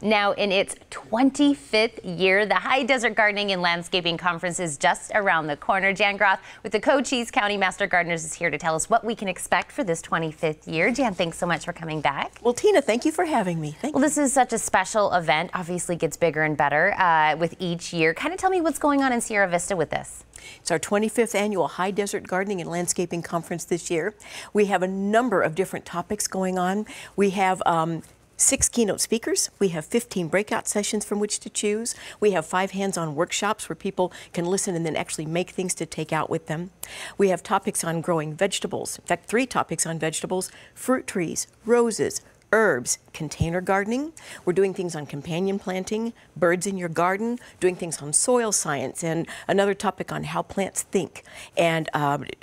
Now, in its 25th year, the High Desert Gardening and Landscaping Conference is just around the corner. Jan Groth with the Cochise County Master Gardeners is here to tell us what we can expect for this 25th year. Jan, thanks so much for coming back. Well, Tina, thank you for having me. Thank you. This is such a special event. Obviously gets bigger and better with each year. Kind of tell me what's going on in Sierra Vista with this. It's our 25th annual High Desert Gardening and Landscaping Conference this year. We have a number of different topics going on. We have 6 keynote speakers. We have 15 breakout sessions from which to choose. We have 5 hands-on workshops where people can listen and then actually make things to take out with them. We have topics on growing vegetables. In fact, 3 topics on vegetables: fruit trees, roses, herbs, container gardening. We're doing things on companion planting, birds in your garden, doing things on soil science, and another topic on how plants think, and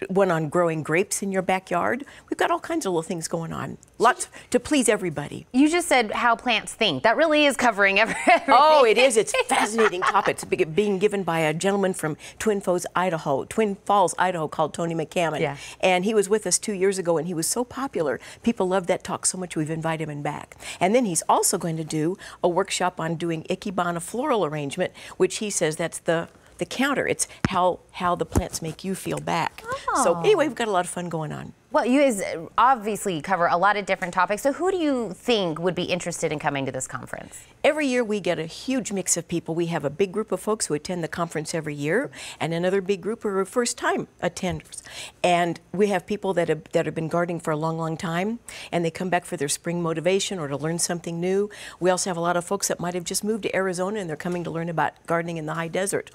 one on growing grapes in your backyard. We've got all kinds of little things going on. Lots to please everybody. You just said how plants think. That really is covering everything. Oh, it is. It's a fascinating topic. It's being given by a gentleman from Twin Falls, Idaho, called Tony McCammon. Yeah. And he was with us 2 years ago, and he was so popular. People loved that talk so much we've invited him back. And then he's also going to do a workshop on doing Ikebana floral arrangement, which he says that's the counter. It's how the plants make you feel back. Oh. So anyway, we've got a lot of fun going on. Well, you guys obviously cover a lot of different topics. So who do you think would be interested in coming to this conference? Every year we get a huge mix of people. We have a big group of folks who attend the conference every year, and another big group who are first-time attenders. And we have people that have been gardening for a long, long time, and they come back for their spring motivation or to learn something new. We also have a lot of folks that might have just moved to Arizona and they're coming to learn about gardening in the high desert.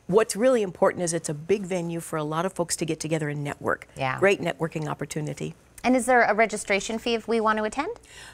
What's really important is it's a big venue for a lot of folks to get together and network. Yeah. Great networking opportunity. And is there a registration fee if we want to attend?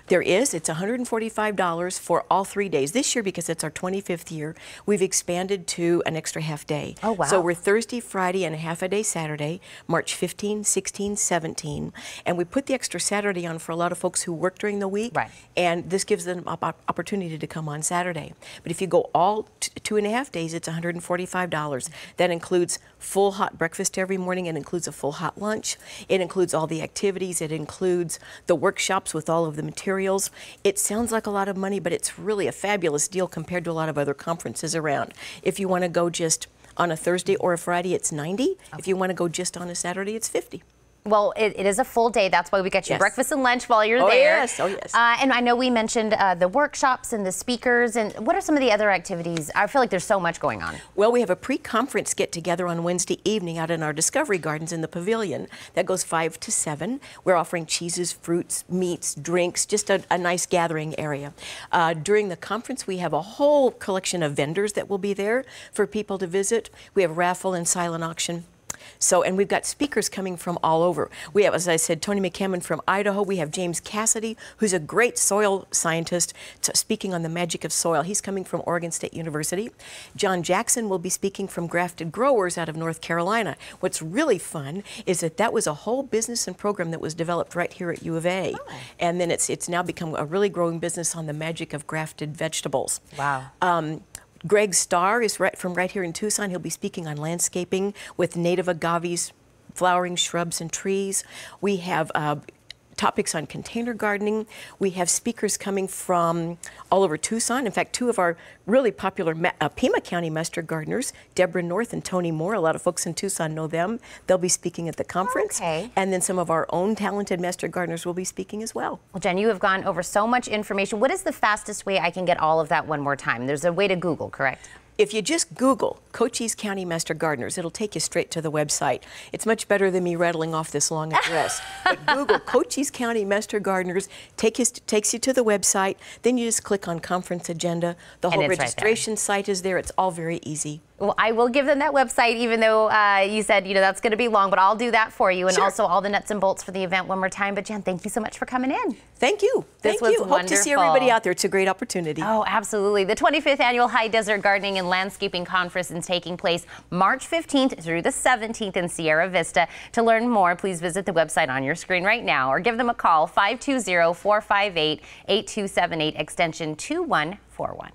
There is. It's $145 for all 3 days. This year, because it's our 25th year, we've expanded to an extra half day. Oh, wow. So we're Thursday, Friday, and a half a day Saturday, March 15, 16, 17. And we put the extra Saturday on for a lot of folks who work during the week. Right. And this gives them an opportunity to come on Saturday. But if you go all 2.5 days, it's $145. That includes full hot breakfast every morning. It includes a full hot lunch. It includes all the activities. It includes the workshops with all of the materials. It sounds like a lot of money, but it's really a fabulous deal compared to a lot of other conferences around. If you want to go just on a Thursday or a Friday, it's $90. Okay. If you want to go just on a Saturday, it's $50. Well, it is a full day. That's why we got you Yes. breakfast and lunch while you're Oh, there. Yes. Oh, yes. And I know we mentioned the workshops and the speakers. And what are some of the other activities? I feel like there's so much going on. Well, we have a pre-conference get-together on Wednesday evening out in our Discovery Gardens in the pavilion. That goes 5 to 7. We're offering cheeses, fruits, meats, drinks, just a nice gathering area. During the conference, we have a whole collection of vendors that will be there for people to visit. We have raffle and silent auction. So, and we've got speakers coming from all over. We have, as I said, Tony McCammon from Idaho. We have James Cassidy, who's a great soil scientist, speaking on the magic of soil. He's coming from Oregon State University. John Jackson will be speaking from Grafted Growers out of North Carolina. What's really fun is that was a whole business and program that was developed right here at U of A. Oh. And then it's now become a really growing business on the magic of grafted vegetables. Wow. Greg Starr is from right here in Tucson. He'll be speaking on landscaping with native agaves, flowering shrubs and trees. We have topics on container gardening. We have speakers coming from all over Tucson. In fact, 2 of our really popular Pima County Master Gardeners, Deborah North and Tony Moore, a lot of folks in Tucson know them. They'll be speaking at the conference. Okay. And then some of our own talented Master Gardeners will be speaking as well. Well, Jen, you have gone over so much information. What is the fastest way I can get all of that one more time? There's a way to Google, correct? If you just Google Cochise County Master Gardeners, it'll take you straight to the website. It's much better than me rattling off this long address. But Google Cochise County Master Gardeners, takes you to the website. Then you just click on conference agenda. The whole registration site is there. It's all very easy. Well, I will give them that website, even though you said, that's going to be long, but I'll do that for you. And Sure. Also all the nuts and bolts for the event one more time. But Jen, thank you so much for coming in. Thank you. This was wonderful. Hope to see everybody out there. It's a great opportunity. Oh, absolutely. The 25th Annual High Desert Gardening and Landscaping Conference is taking place March 15th through the 17th in Sierra Vista. To learn more, please visit the website on your screen right now or give them a call, 520-458-8278, extension 2141.